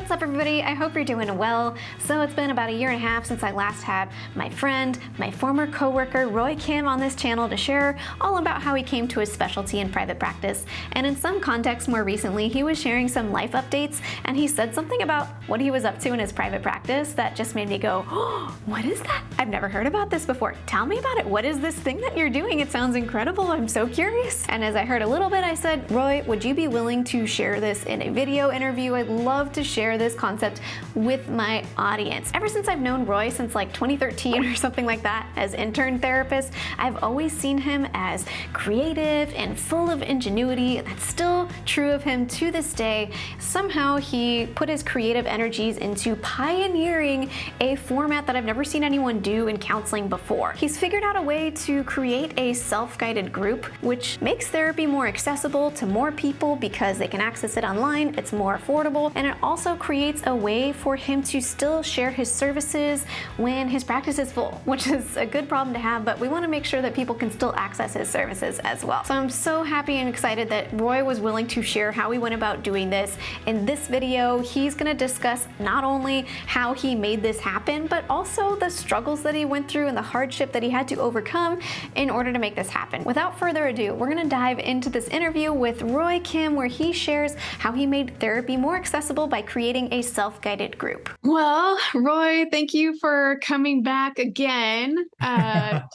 What's up, everybody? I hope you're doing well. So it's been about a year and a half since I last had my friend, my former coworker, Roy Kim, on this channel to share all about how he came to his specialty in private practice. And in some context more recently, he was sharing some life updates, and he said something about what he was up to in his private practice that just made me go, oh, what is that? I've never heard about this before. Tell me about it. What is this thing that you're doing? It sounds incredible. I'm so curious. And as I heard a little bit, I said, Roy, would you be willing to share this in a video interview? I'd love to share this concept with my audience. Ever since I've known Roy, since like 2013 or something like that, as intern therapist, I've always seen him as creative and full of ingenuity. That's still true of him to this day. Somehow he put his creative energies into pioneering a format that I've never seen anyone do in counseling before. He's figured out a way to create a self-guided group, which makes therapy more accessible to more people because they can access it online, it's more affordable, and it also creates a way for him to still share his services when his practice is full, which is a good problem to have, but we want to make sure that people can still access his services as well. So I'm so happy and excited that Roy was willing to share how he went about doing this. In this video, he's going to discuss not only how he made this happen, but also the struggles that he went through and the hardship that he had to overcome in order to make this happen. Without further ado, we're going to dive into this interview with Roy Kim, where he shares how he made therapy more accessible by creating a self-guided group. Well, Roy, thank you for coming back again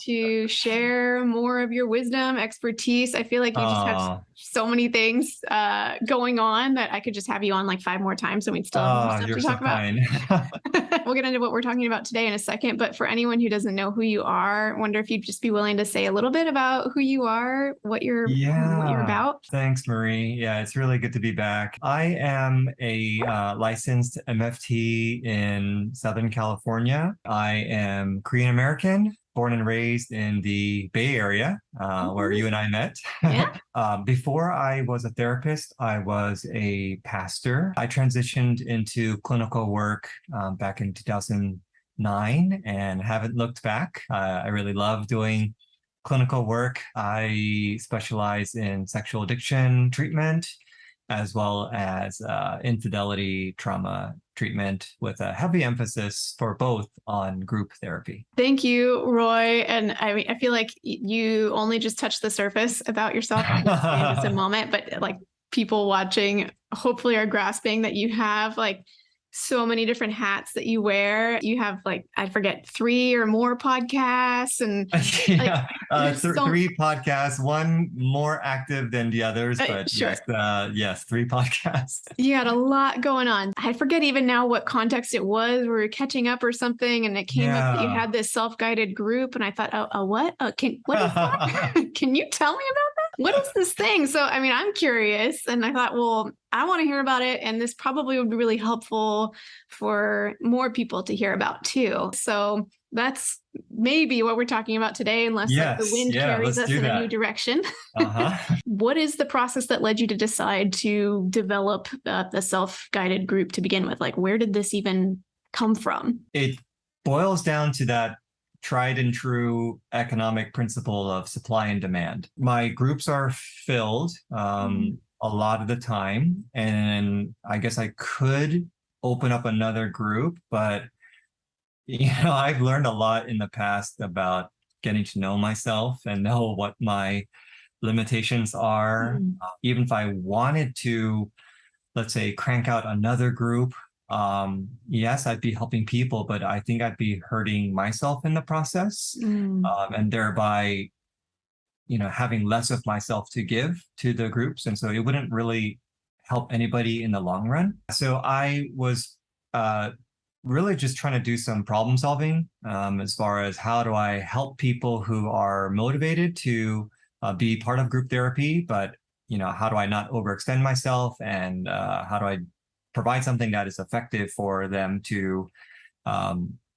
to share more of your wisdom, expertise. I feel like you just have so many things going on that I could just have you on like 5 more times and we'd still have more stuff to talk about. We'll get into what we're talking about today in a second, but for anyone who doesn't know who you are, I wonder if you'd just be willing to say a little bit about who you are, what you're about. Thanks, Marie. Yeah, it's really good to be back. I am a licensed MFT in Southern California. I am Korean American, born and raised in the Bay Area, where you and I met. Yeah. Before I was a therapist, I was a pastor. I transitioned into clinical work back in 2009 and haven't looked back. I really love doing clinical work. I specialize in sexual addiction treatment, as well as infidelity trauma treatment, with a heavy emphasis for both on group therapy. Thank you, Roy. And I mean, I feel like you only just touched the surface about yourself in just a moment, but like people watching hopefully are grasping that you have like so many different hats that you wear. You have like, I forget, 3 or more podcasts and yeah, 3 podcasts, one more active than the others, but sure. Yes, 3 podcasts. You had a lot going on. I forget even now what context it was. We were catching up or something, and it came up that you had this self-guided group, and I thought, what? What is that? Can you tell me about that? What is this thing? So, I mean, I'm curious, and I thought, well, I want to hear about it, and this probably would be really helpful for more people to hear about too. So that's maybe what we're talking about today, unless like, the wind carries us in a new direction. What is the process that led you to decide to develop the self-guided group to begin with? Like, where did this even come from? It boils down to that tried and true economic principle of supply and demand. My groups are filled a lot of the time, and I guess I could open up another group, but I've learned a lot in the past about getting to know myself and know what my limitations are. Even if I wanted to, let's say, crank out another group, yes, I'd be helping people, but I think I'd be hurting myself in the process, and thereby, having less of myself to give to the groups. And so it wouldn't really help anybody in the long run. So I was really just trying to do some problem solving as far as how do I help people who are motivated to be part of group therapy, but how do I not overextend myself, and how do I provide something that is effective for them to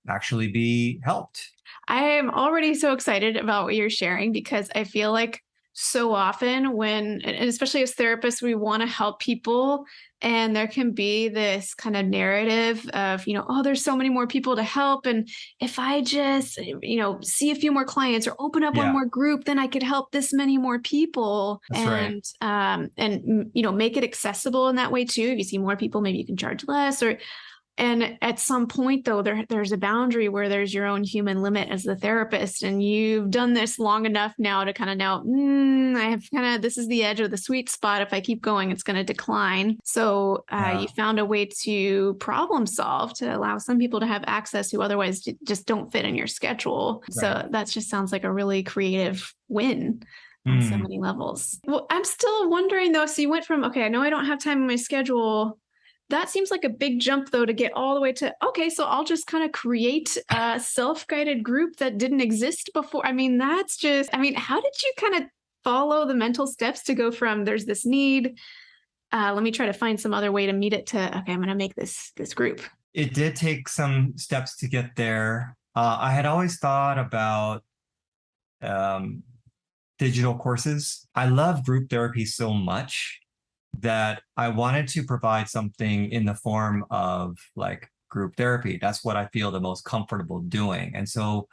actually be helped. I am already so excited about what you're sharing, because I feel like so often and especially as therapists, we want to help people. And there can be this kind of narrative of, oh, there's so many more people to help. And if I just, see a few more clients or open up one more group, then I could help this many more people. That's right. And make it accessible in that way too. If you see more people, maybe you can charge less and at some point, though, there's a boundary where there's your own human limit as the therapist. And you've done this long enough now to kind of know, I have this is the edge of the sweet spot. If I keep going, it's going to decline. So you found a way to problem solve to allow some people to have access who otherwise just don't fit in your schedule. Right. So that just sounds like a really creative win on so many levels. Well, I'm still wondering, though. So you went from, okay, I know I don't have time in my schedule. That seems like a big jump, though, to get all the way to, okay, so I'll just kind of create a self-guided group that didn't exist before. I mean, how did you kind of follow the mental steps to go from there's this need, let me try to find some other way to meet it, to, okay, I'm going to make this group? It did take some steps to get there. I had always thought about digital courses. I love group therapy so much that I wanted to provide something in the form of like group therapy. That's what I feel the most comfortable doing. And so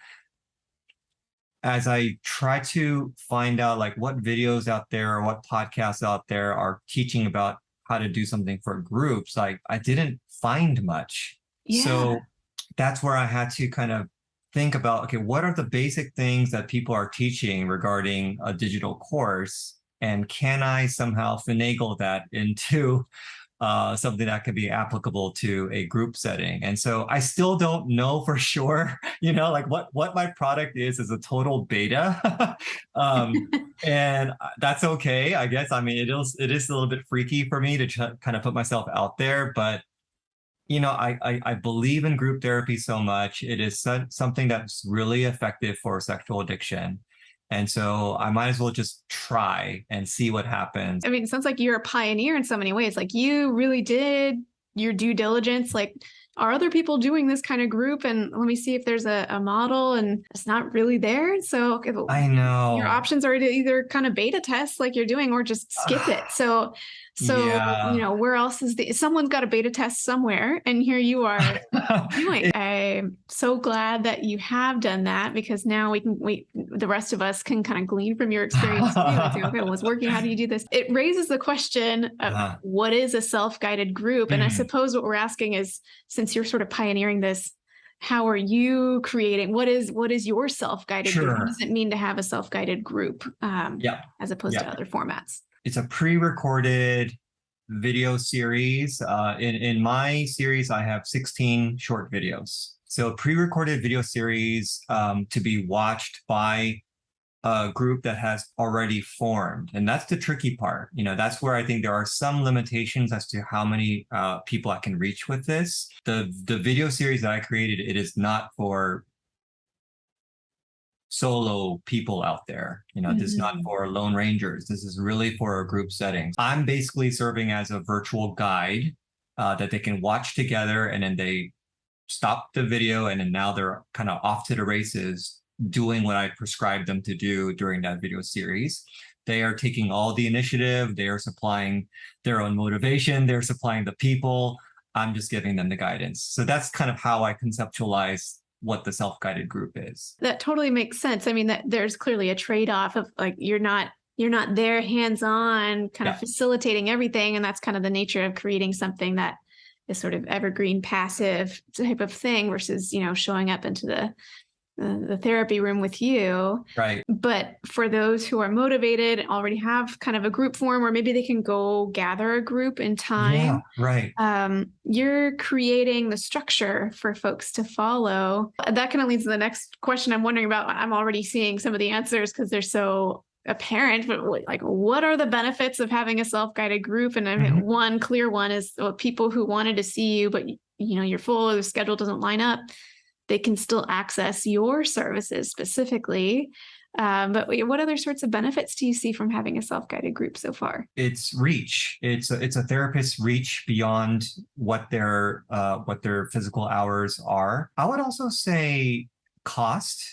as I try to find out like what videos out there or what podcasts out there are teaching about how to do something for groups, like I didn't find much. Yeah. So that's where I had to kind of think about, okay, what are the basic things that people are teaching regarding a digital course? And can I somehow finagle that into something that could be applicable to a group setting? And so I still don't know for sure, like what my product is a total beta. And that's okay, I guess. I mean, it is a little bit freaky for me to kind of put myself out there, but I believe in group therapy so much. It is something that's really effective for sexual addiction. And so I might as well just try and see what happens. I mean, it sounds like you're a pioneer in so many ways. Like you really did your due diligence. Like, are other people doing this kind of group? And let me see if there's a model, and it's not really there. So okay, I know your options are to either kind of beta test like you're doing or just skip it. So yeah. Where else someone's got a beta test somewhere, and here you are doing. I'm so glad that you have done that, because now the rest of us can kind of glean from your experience too. Like, okay, well, it's working. How do you do this? It raises the question of what is a self-guided group? And I suppose what we're asking is, since you're sort of pioneering this, how are you creating? What is your self-guided group? What does it mean to have a self-guided group as opposed to other formats? It's a pre-recorded video series. In my series, I have 16 short videos. So a pre-recorded video series to be watched by a group that has already formed. And that's the tricky part. That's where I think there are some limitations as to how many people I can reach with this. The video series that I created, it is not for solo people out there. This is not for lone rangers. This is really for a group setting. I'm basically serving as a virtual guide that they can watch together, and then they stop the video, and then now they're kind of off to the races doing what I prescribed them to do during that video series. They are taking all the initiative. They are supplying their own motivation. They're supplying the people. I'm just giving them the guidance. So that's kind of how I conceptualize what the self-guided group is. That totally makes sense. I mean, that there's clearly a trade-off of like, you're not there hands-on kind of facilitating everything. And that's kind of the nature of creating something that is sort of evergreen, passive type of thing versus, showing up into the therapy room with you. Right. But for those who are motivated, already have kind of a group form, or maybe they can go gather a group in time. Yeah, right. You're creating the structure for folks to follow. That kind of leads to the next question I'm wondering about. I'm already seeing some of the answers because they're so apparent, but like, what are the benefits of having a self-guided group? And I mean, one clear one is people who wanted to see you, but you're full, or the schedule doesn't line up, they can still access your services specifically. But what other sorts of benefits do you see from having a self-guided group so far? It's reach. It's a therapist's reach beyond what their physical hours are. I would also say cost.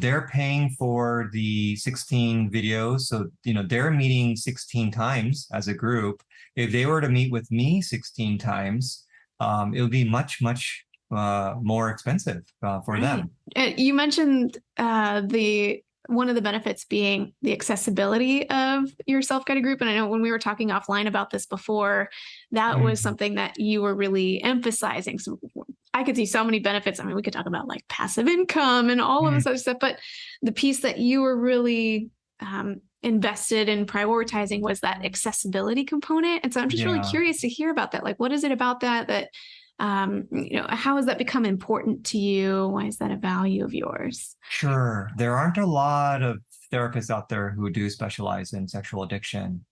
They're paying for the 16 videos. So, they're meeting 16 times as a group. If they were to meet with me 16 times, it would be much, much more expensive for them. And you mentioned one of the benefits being the accessibility of your self-guided group. And I know when we were talking offline about this before, that was something that you were really emphasizing. So I could see so many benefits. I mean, we could talk about like passive income and all of this other stuff, but the piece that you were really invested in prioritizing was that accessibility component. And so I'm just really curious to hear about that. Like, what is it about that how has that become important to you? Why is that a value of yours? Sure. There aren't a lot of therapists out there who do specialize in sexual addiction.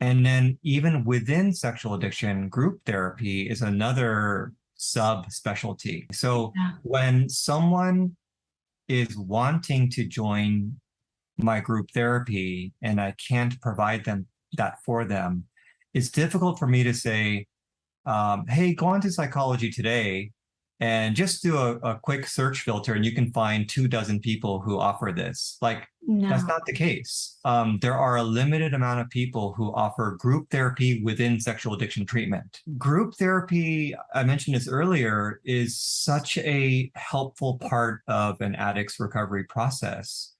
And then even within sexual addiction, group therapy is another subspecialty. So when someone is wanting to join my group therapy and I can't provide them that for them, it's difficult for me to say, hey, go on to Psychology Today and just do a quick search filter and you can find 24 people who offer this. That's not the case. There are a limited amount of people who offer group therapy within sexual addiction treatment. Group therapy, I mentioned this earlier, is such a helpful part of an addict's recovery process.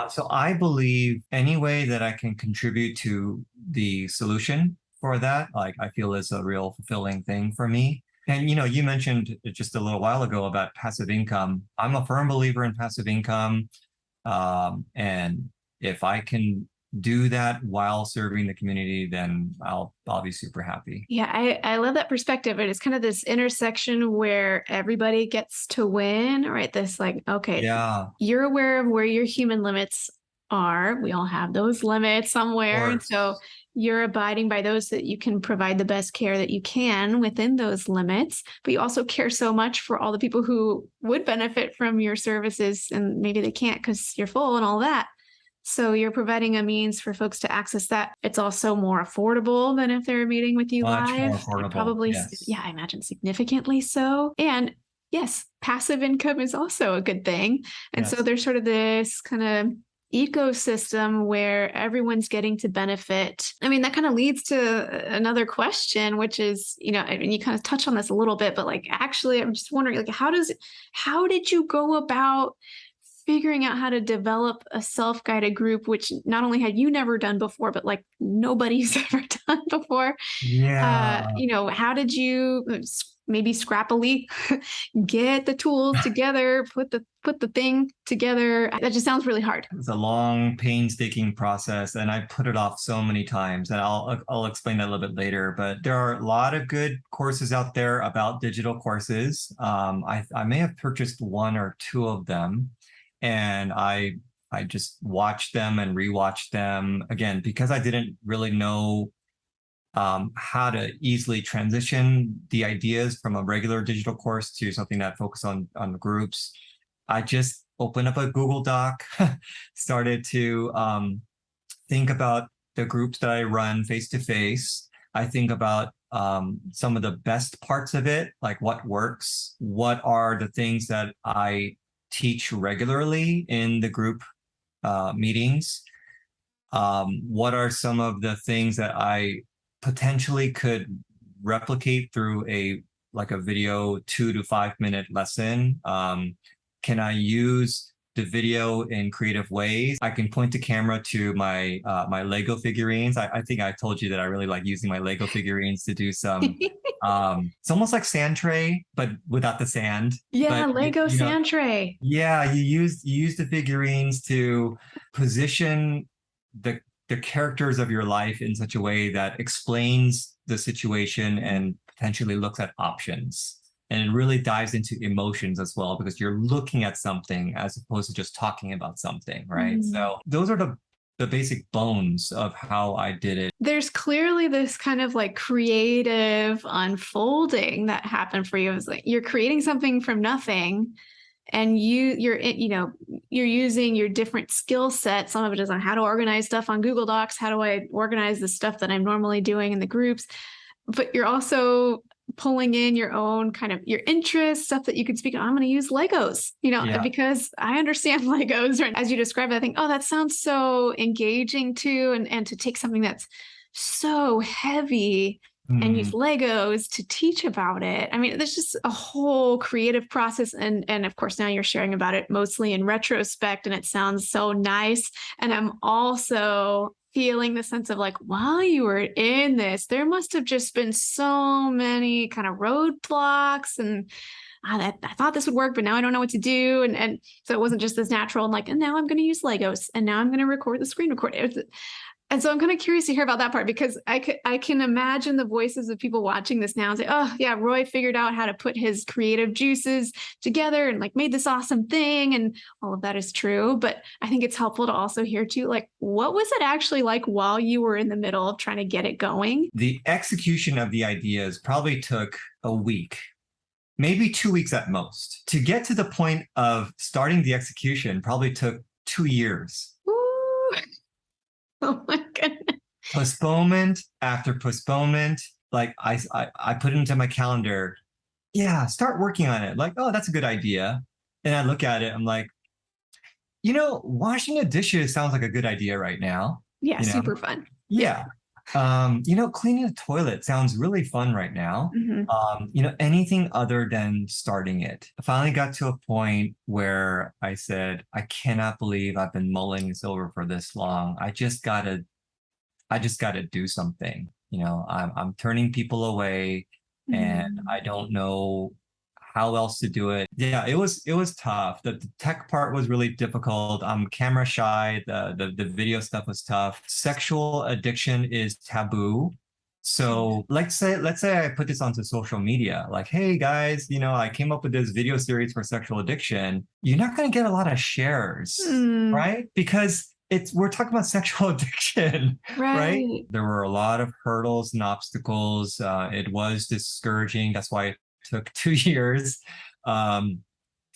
So I believe any way that I can contribute to the solution for that, I feel is a real fulfilling thing for me. And, you mentioned just a little while ago about passive income. I'm a firm believer in passive income. And if I can do that while serving the community, then I'll be super happy. Yeah, I love that perspective. It is kind of this intersection where everybody gets to win, right? This you're aware of where your human limits are. We all have those limits somewhere. And so you're abiding by those so that you can provide the best care that you can within those limits, but you also care so much for all the people who would benefit from your services and maybe they can't because you're full and all that. So you're providing a means for folks to access that. It's also more affordable than if they're meeting with you live. More affordable. Probably, I imagine significantly so. And yes, passive income is also a good thing. And so there's sort of this kind of ecosystem where everyone's getting to benefit. I mean, that kind of leads to another question, which is, and you kind of touch on this a little bit, but actually, I'm just wondering, how did you go about figuring out how to develop a self-guided group, which not only had you never done before, but nobody's ever done before? How did you maybe scrappily get the tools together, put the thing together? That just sounds really hard. It's a long, painstaking process, and I put it off so many times, and I'll explain that a little bit later. But there are a lot of good courses out there about digital courses. I may have purchased one or two of them, and I just watched them and rewatched them again because I didn't really know how to easily transition the ideas from a regular digital course to something that focused on the groups. I just opened up a Google Doc, started to think about the groups that I run face-to-face. I think about some of the best parts of it, like what works, what are the things that I teach regularly in the group meetings, what are some of the things that I potentially could replicate through a video 2 to 5 minute lesson. Can I use the video in creative ways? I can point the camera to my Lego figurines. I think I told you that I really like using my Lego figurines to do some, it's almost like sand tray, but without the sand. Yeah, but, Lego sand tray. Yeah, you use the figurines to position the characters of your life in such a way that explains the situation and potentially looks at options. And it really dives into emotions as well, because you're looking at something as opposed to just talking about something, right? So those are the basic bones of how I did it. There's clearly this kind of creative unfolding that happened for you. It was you're creating something from nothing. And you're using your different skill sets. Some of it is on how to organize stuff on Google Docs. How do I organize the stuff that I'm normally doing in the groups? But you're also pulling in your own kind of your interests, stuff that you could speak on. I'm going to use Legos, because I understand Legos. Right? As you described it, I think, oh, that sounds so engaging too. And to take something that's so heavy and use Legos to teach about it. I mean, there's just a whole creative process. And of course, now you're sharing about it mostly in retrospect, and it sounds so nice. And I'm also feeling the sense of like, while you were in this, there must have just been so many kind of roadblocks, and I thought this would work, but now I don't know what to do. And so it wasn't just this natural, and like, and now I'm going to use Legos, and now I'm going to record the screen record. And so I'm kind of curious to hear about that part, because I can imagine the voices of people watching this now and say, oh yeah, Roy figured out how to put his creative juices together and like made this awesome thing. And all of that is true. But I think it's helpful to also hear too, like, what was it actually like while you were in the middle of trying to get it going? The execution of the ideas probably took a week, maybe 2 weeks at most. To get to the point of starting the execution probably took 2 years. Ooh. Oh my goodness. Postponement after postponement. Like I put it into my calendar. Yeah, start working on it. Like, oh, that's a good idea. And I look at it. I'm like, washing the dishes sounds like a good idea right now. Yeah, super fun. Yeah. Cleaning the toilet sounds really fun right now. Anything other than starting it. I finally got to a point where I said, I cannot believe I've been mulling this over for this long. I just gotta do something. I'm turning people away, and I don't know how else to do it. Yeah, it was tough. The tech part was really difficult. I'm camera shy. The video stuff was tough. Sexual addiction is taboo. So let's say I put this onto social media, like, hey guys, I came up with this video series for sexual addiction. You're not going to get a lot of shares, right? Because we're talking about sexual addiction, right? There were a lot of hurdles and obstacles. It was discouraging. That's why it took 2 years. And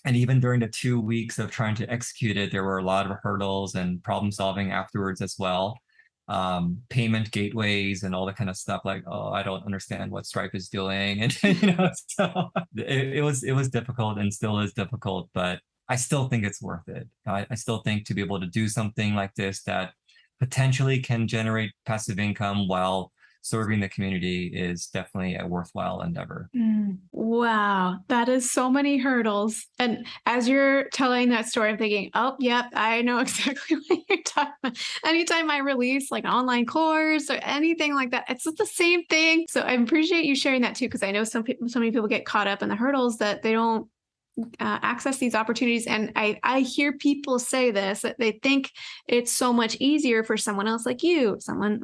even during the 2 weeks of trying to execute it, there were a lot of hurdles and problem solving afterwards as well. Payment gateways and all that kind of stuff. Like, oh, I don't understand what Stripe is doing. And, so it was difficult and still is difficult, but I still think it's worth it. I still think to be able to do something like this that potentially can generate passive income while serving the community is definitely a worthwhile endeavor. Wow, that is so many hurdles. And as you're telling that story, I'm thinking, oh, yep, I know exactly what you're talking about. Anytime I release like an online course or anything like that, it's the same thing. So I appreciate you sharing that too, because I know so many people get caught up in the hurdles that they don't access these opportunities. And I hear people say this, that they think it's so much easier for someone else like you,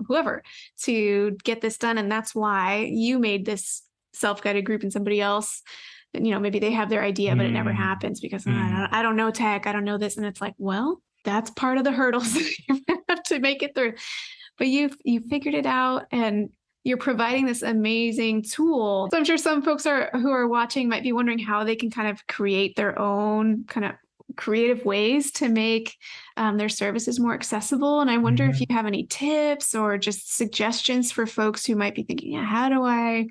whoever, to get this done. And that's why you made this self-guided group, and somebody else, maybe they have their idea, but it never happens because I don't know tech, I don't know this. And it's like, well, that's part of the hurdles you have to make it through. But you figured it out, and you're providing this amazing tool. So I'm sure some folks who are watching might be wondering how they can kind of create their own kind of creative ways to make their services more accessible. And I wonder if you have any tips or just suggestions for folks who might be thinking, how do I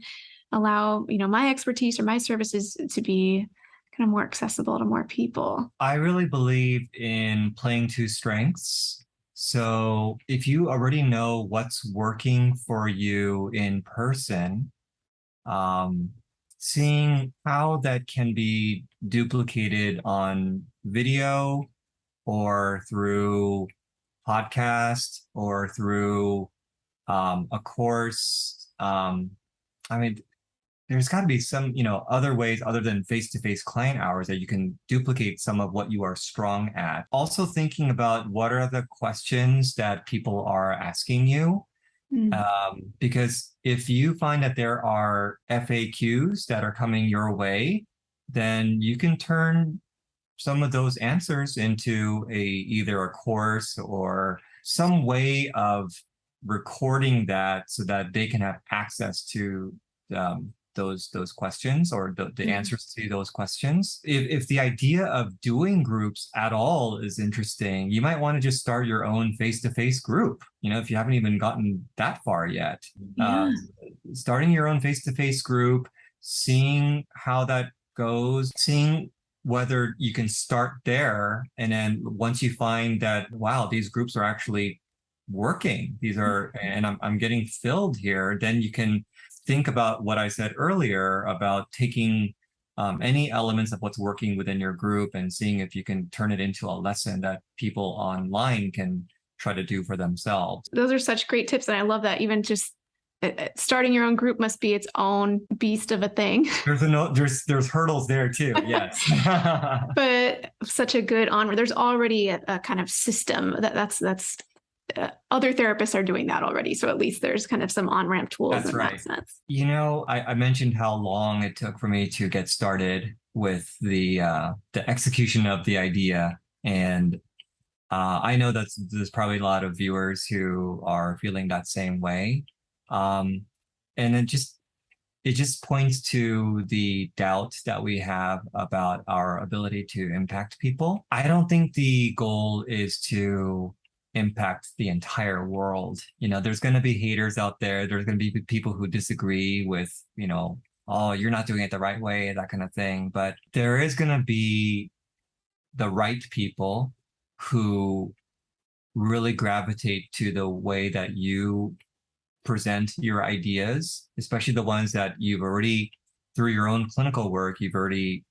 allow, my expertise or my services to be kind of more accessible to more people? I really believe in playing to strengths. So if you already know what's working for you in person, seeing how that can be duplicated on video or through podcast or through a course. There's got to be some, other ways other than face-to-face client hours that you can duplicate some of what you are strong at. Also thinking about what are the questions that people are asking you. Because if you find that there are FAQs that are coming your way, then you can turn some of those answers into either a course or some way of recording that so that they can have access to those questions or the answers to those questions. If the idea of doing groups at all is interesting, you might want to just start your own face-to-face group. If you haven't even gotten that far yet, starting your own face-to-face group, seeing how that goes, seeing whether you can start there. And then once you find that, wow, these groups are actually working, and I'm getting filled here, then you can think about what I said earlier about taking any elements of what's working within your group and seeing if you can turn it into a lesson that people online can try to do for themselves. Those are such great tips. And I love that. Even just starting your own group must be its own beast of a thing. There's hurdles there too. Yes. But such a good onward. There's already a kind of system that's other therapists are doing that already. So at least there's kind of some on-ramp tools That's in right. that sense. You know, I mentioned how long it took for me to get started with the execution of the idea. And I know that there's probably a lot of viewers who are feeling that same way. And it just points to the doubt that we have about our ability to impact people. I don't think the goal is to impact the entire world. You know, there's going to be haters out there. There's going to be people who disagree with, you know, oh, you're not doing it the right way, that kind of thing. But there is going to be the right people who really gravitate to the way that you present your ideas, especially the ones that you've already, through your own clinical work, you've already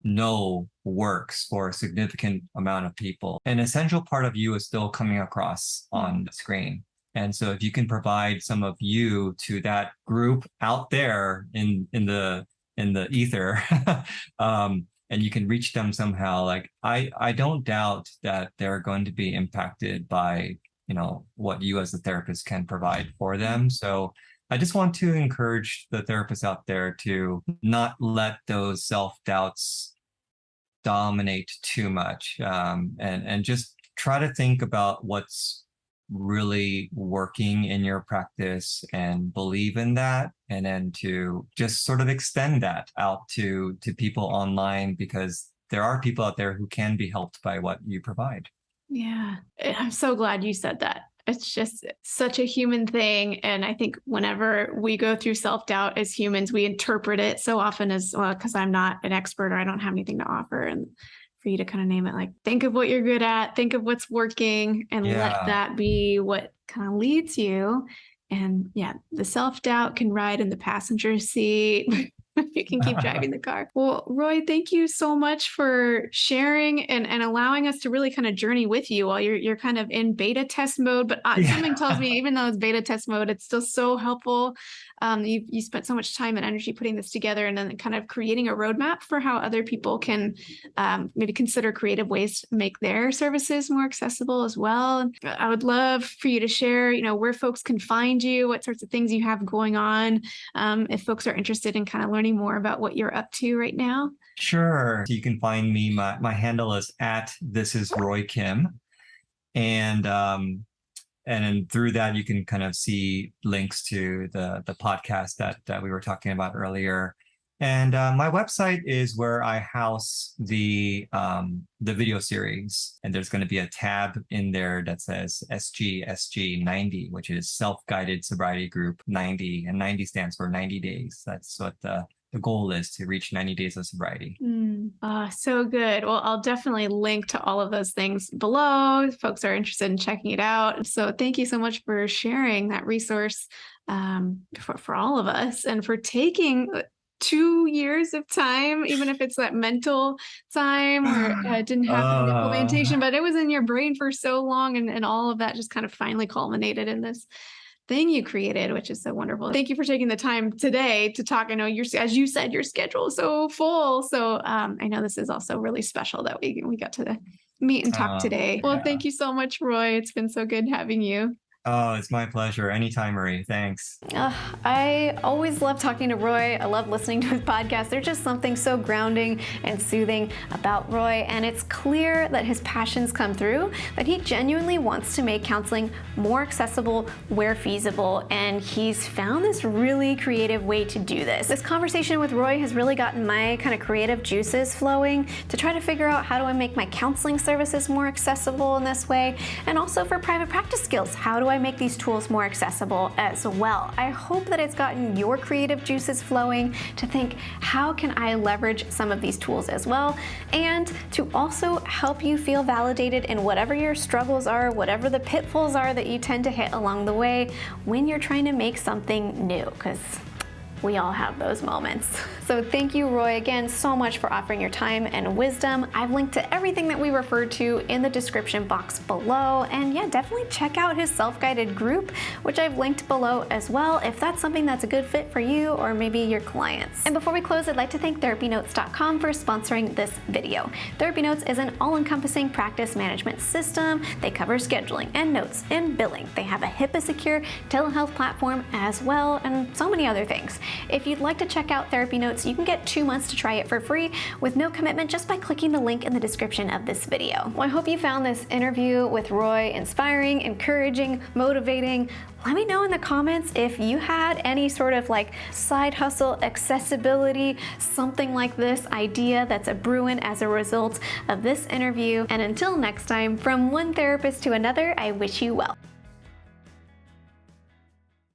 know works for a significant amount of people. An essential part of you is still coming across on the screen. And so if you can provide some of you to that group out there in the ether, and you can reach them somehow, like I don't doubt that they're going to be impacted by, you know, what you as a therapist can provide for them. So I just want to encourage the therapists out there to not let those self-doubts dominate too much, and just try to think about what's really working in your practice and believe in that, and then to just sort of extend that out to people online, because there are people out there who can be helped by what you provide. Yeah, I'm so glad you said that. It's just such a human thing. And I think whenever we go through self-doubt as humans, we interpret it so often as, well, because I'm not an expert or I don't have anything to offer. And for you to kind of name it, like, think of what you're good at, think of what's working, and let that be what kind of leads you. And yeah, the self-doubt can ride in the passenger seat. You can keep driving the car. Well, Roy, thank you so much for sharing and allowing us to really kind of journey with you while you're kind of in beta test mode. But something tells me, even though it's beta test mode, it's still so helpful. You spent so much time and energy putting this together, and then kind of creating a roadmap for how other people can maybe consider creative ways to make their services more accessible as well. I would love for you to share, you know, where folks can find you, what sorts of things you have going on, if folks are interested in kind of learning more about what you're up to right now. Sure. You can find me. My handle is @thisisroykim, and then through that, you can kind of see links to the podcast that we were talking about earlier. And my website is where I house the video series. And there's going to be a tab in there that says SG 90, which is Self-Guided Sobriety Group 90. And 90 stands for 90 days. That's what the goal is, to reach 90 days of sobriety. So good. Well, I'll definitely link to all of those things below if folks are interested in checking it out. So thank you so much for sharing that resource for all of us, and for taking 2 years of time, even if it's that mental time or didn't happen in implementation, but it was in your brain for so long, and all of that just kind of finally culminated in this thing you created, which is so wonderful. Thank you for taking the time today to talk. I know as you said, your schedule is so full. So I know this is also really special that we got to meet and talk today. Well, thank you so much, Roy. It's been so good having you. Oh, it's my pleasure. Anytime, Marie. Thanks. I always love talking to Roy. I love listening to his podcast. There's just something so grounding and soothing about Roy, and it's clear that his passions come through, that he genuinely wants to make counseling more accessible where feasible, and he's found this really creative way to do this. This conversation with Roy has really gotten my kind of creative juices flowing to try to figure out, how do I make my counseling services more accessible in this way? And also for private practice skills, how do I I make these tools more accessible as well. I hope that it's gotten your creative juices flowing to think, how can I leverage some of these tools as well? And to also help you feel validated in whatever your struggles are, whatever the pitfalls are that you tend to hit along the way when you're trying to make something new, because we all have those moments. So thank you, Roy, again, so much for offering your time and wisdom. I've linked to everything that we referred to in the description box below. And yeah, definitely check out his self-guided group, which I've linked below as well, if that's something that's a good fit for you or maybe your clients. And before we close, I'd like to thank TherapyNotes.com for sponsoring this video. TherapyNotes is an all-encompassing practice management system. They cover scheduling and notes and billing. They have a HIPAA-secure telehealth platform as well, and so many other things. If you'd like to check out TherapyNotes, you can get 2 months to try it for free with no commitment just by clicking the link in the description of this video. Well, I hope you found this interview with Roy inspiring, encouraging, motivating. Let me know in the comments if you had any sort of like side hustle, accessibility, something like this idea that's a brewing as a result of this interview. And until next time, from one therapist to another, I wish you well.